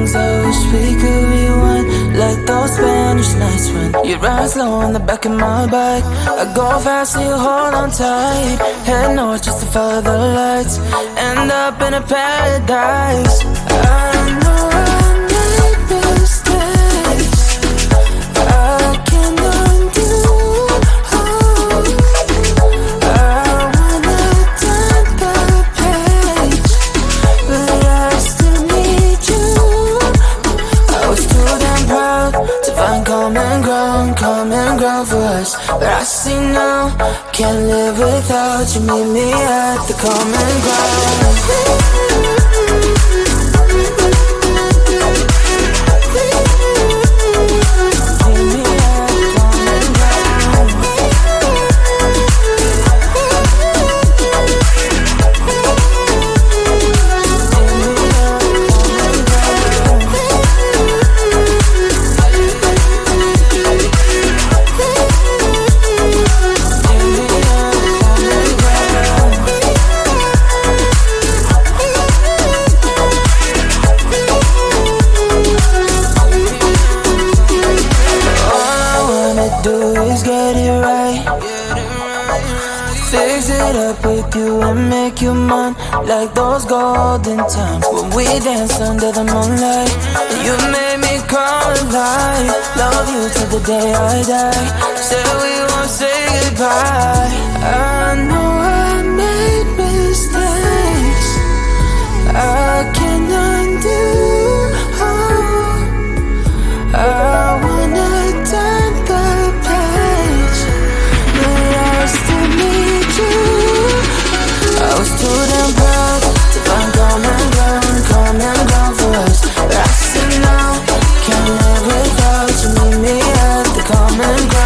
things I wish we could rewind, like those Spanish nights when you ride slow on the back of my bike. I go fast so you hold on tight. Head north just to follow the lights, end up in a paradise. I know I made mistakes I can't undo. I wanna turn the page, but I still need you. I was too damn proud to find common ground for us, but I see now, can't live without you. Meet me at the common ground. Make you mine like those golden times when we danced under the moonlight. You made me come alive. Love you till the day I die. Said we won't say goodbye. I know I made mistakes I can't undo. I wanna turn the page, but I still need you. I was too damn proud to find common ground for us, but I see now, can't live without you. Meet me at the common ground.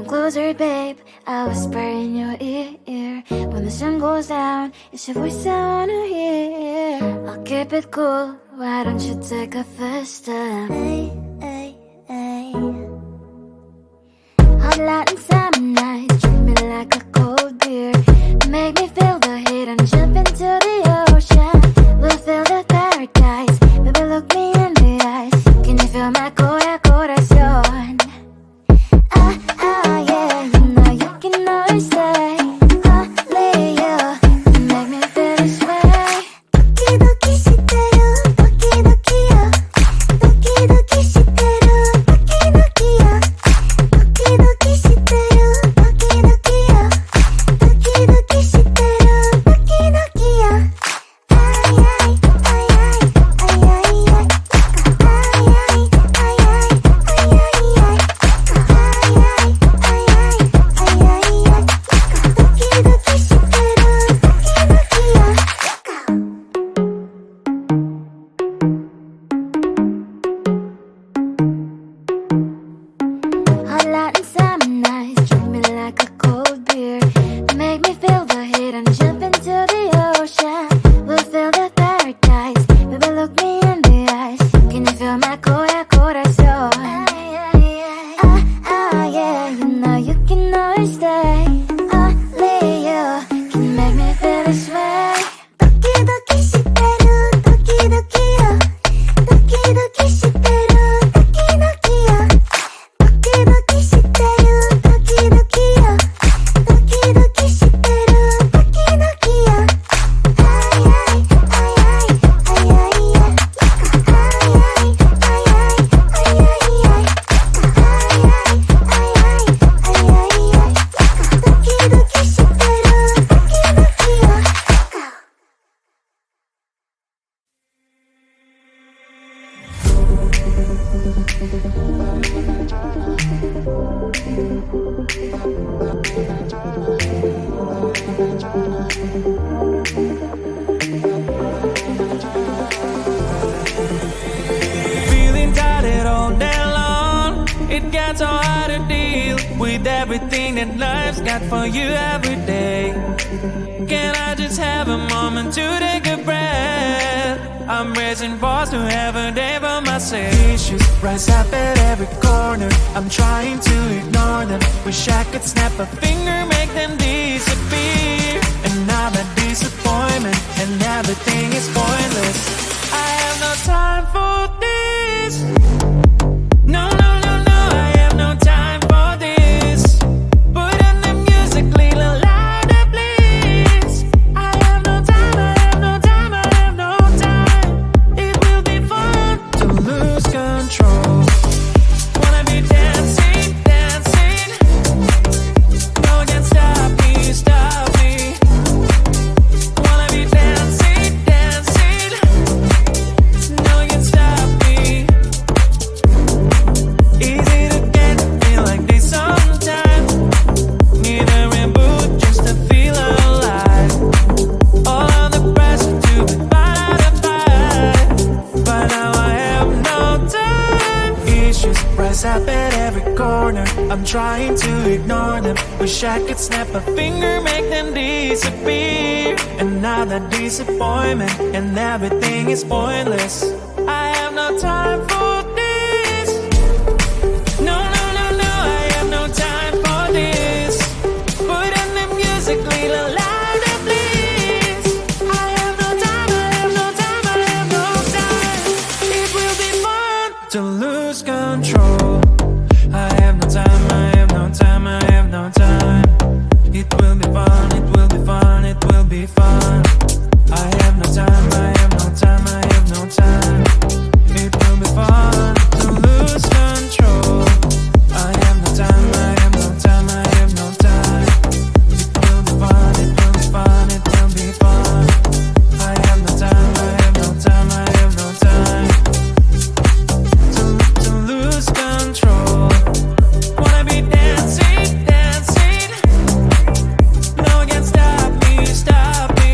Closer, babe, I'll whisper in your ear. When the sun goes down, it's your voice I wanna hear. I'll keep it cool, why don't you take a first step? Hey, hey, hey. Hot light and summer nights, treat me like a cold beer. Make me feel the heat and jump into the ocean. We'll feel the paradise, baby look me in the eyes. Can you feel my corazón? Yeah, you know you can always stay. Only you can make me feel this way. 도끼도끼 시대로 도끼도끼야. 도끼도끼 시대로 도끼도끼야. 도끼도끼 시대로 도끼도끼야. 도끼도끼 시대로 도끼도끼야. It got so hard to deal with everything that life's got for you every day. Can I just have a moment to take a breath? I'm raising balls to have a day for myself. Issues rise up at every corner. I'm trying to ignore them. Wish I could snap a finger, make them disappear. And now that disappointment and everything is pointless. I have no time for this. No, no, no, no, I have no time for this. Put on the music, little louder, please. I have no time, I have no time, I have no time. It will be fun to lose control. Wanna be dancing, dancing. No one can stop me, stop me. Wanna be dancing, dancing. No one can stop me. Easy to get, feel like this sometimes. Need a reboot just to feel alive. All of the pressure to be fight, but now I have no time. Issues rise up at every corner. I'm trying to ignore them. Wish I could snap a finger, make them disappear. And now that disappointment and everything is pointless. I have no time for this. No, no, no, no, I have no time for this. Put on the music, little louder, please. I have no time, I have no time, I have no time. It will be fun to lose control. I have no time, I have no time, I have no time. It will be fun, it will be fun, it will be fun. I have no time, I have no time, I have no time. It will be fun to lose control. I have no time, I have no time, I have no time. It will be fun, it will be fun, it will be fun. I have no time, I have no time, I have no time. To lose control. Wanna be dancing, dancing. No one can stop me, stop me.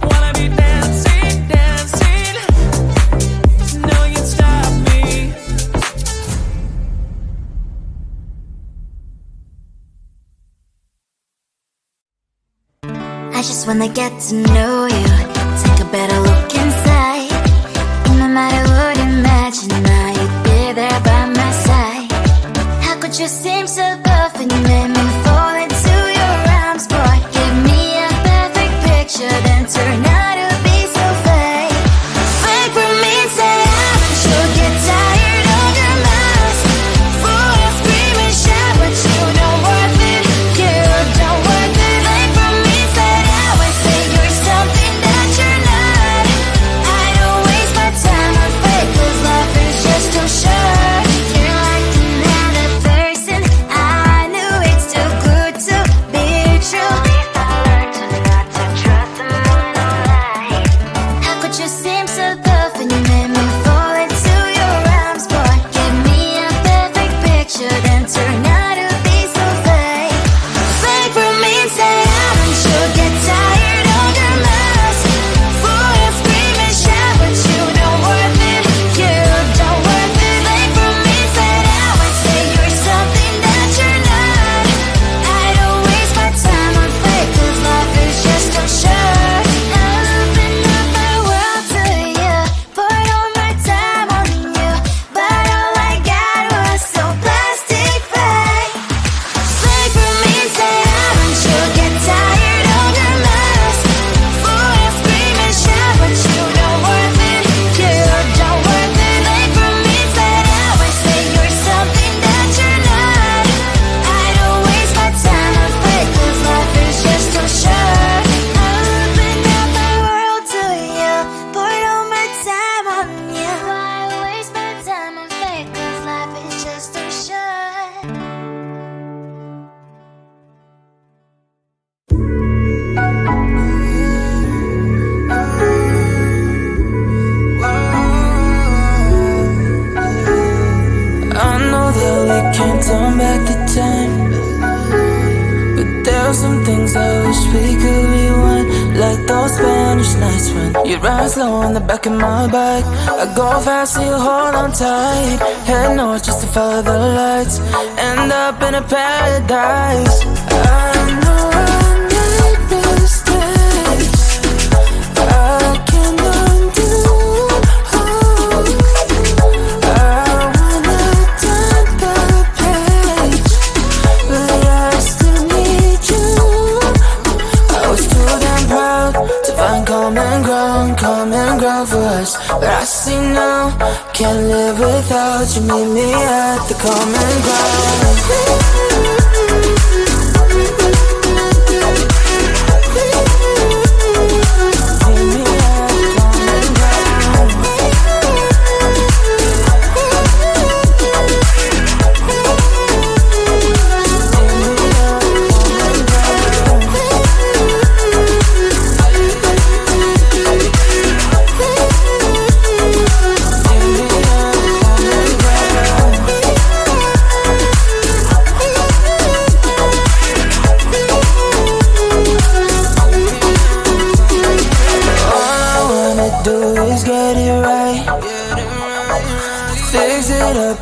Wanna be dancing, dancing. No one can stop me. I just wanna get to know you, take a better look inside. And no matter what you imagine, now you'd be there by my side. How could you seem so good when you made me fall into your arms, boy? Give me a perfect picture, then turn out to be so fake. Fake for me, say I'm sure get tired of your mask. Full of scream and shout, but you don't worth it. You don't worth it. Fake for me, say I always say you're something that you're not. I don't waste my time on fake, 'cause life is just too short. You're like another person. I knew it's too good to be true. I learned to not to trust someone online. How could you seem so good when you made me fall into your arms, boy? Give me a perfect picture, then turn out to be so fake. Fake for me, say I'm sure get tired of your mask. Full of scream and shout, but you don't worth it. You don't worth it. Fake for me, say I always say you're something that you're not. I don't waste my time on fake, 'cause life is just too short. I open up my world to you, poured all my time on you, but all I got was so plastic fake. Fake for me, say I'm sure get tired of your mask. Full of scream and shout, but you don't worth it. You don't worth it. Fake for me, say I always say you're something that you're not. I don't waste my time on fake, 'cause life is just too short. I opened up my world to you, poured all my time on you. Why waste my time on fake, 'cause life is just too short. I know that we can't turn back the time, but there are some things I wish we could rewind, like those Spanish nights when you ride slow on the back of my bike. I go fast so you hold on tight. Head north just to follow the lights. End up in a paradise. I know I made mistakes I can't undo. I wanna turn the page, but I still need you. I was too damn proud to find common ground for us. But I see now, can't live without you. Meet me at the common ground.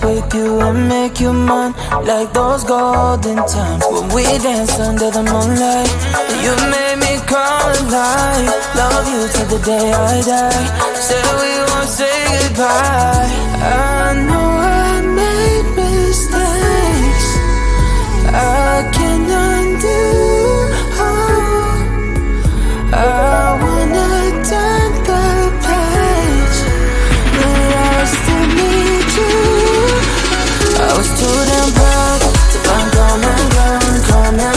With you and make you mine, like those golden times when we danced under the moonlight. You made me come alive. Love you till the day I die. Said we won't say goodbye. I know I made mistakes I can't undo. I wanna turn the page, but I still need you. I was too damn proud to find common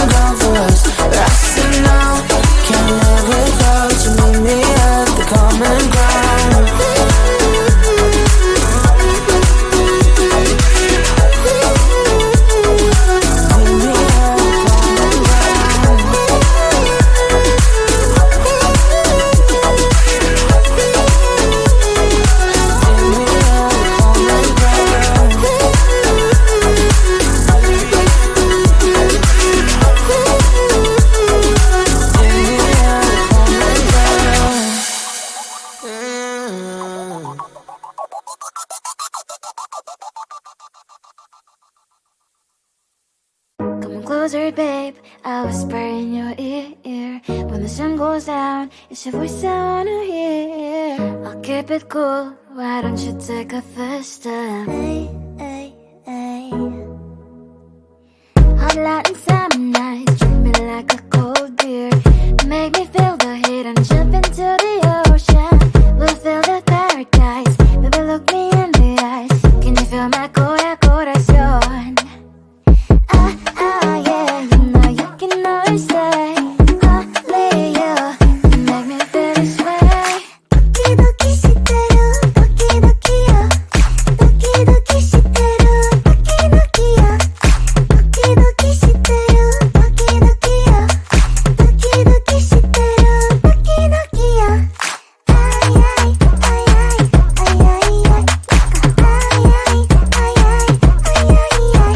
ground for us. But I see now, can't live without you. Meet me at the common ground. Closer, babe, I whisper in your ear. When the sun goes down, it's your voice I wanna hear. I'll keep it cool, why don't you take a first step? Hey, hey, hey. Hot light and summer nights, treat me like a cold beer. Make me feel the heat and jump into the ocean. We'll feel the paradise, baby look me in the eyes. Can you feel my corazón? Yeah, you know you can always say only you can make me feel this way. Doki doki shiteru, doki doki yo. Doki doki shiteru, doki doki yo. Doki doki shiteru, doki doki yo. Doki doki shiteru, doki doki yo. Ay ay ay ay ay ay ay. Ay ay ay ay ay ay ay.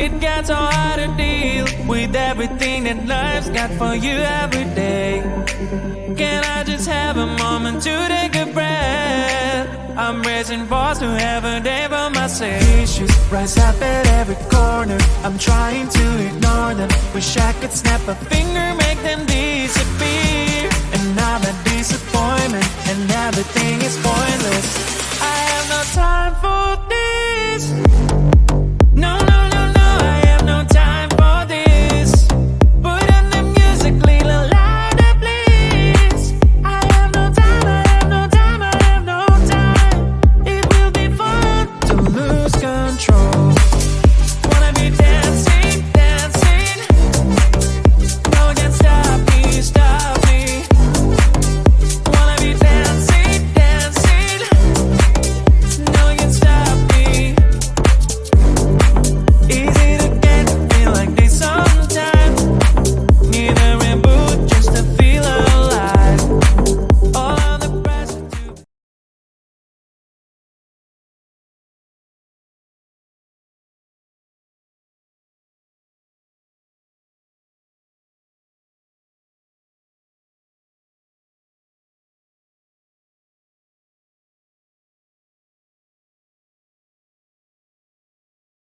It got so hard to deal with everything that life's got for you every day. Can I just have a moment to take a breath? I'm raising balls to have a day for myself. Issues rise up at every corner. I'm trying to ignore them. Wish I could snap a finger, make them disappear. And now that disappointment and everything is pointless. I have no time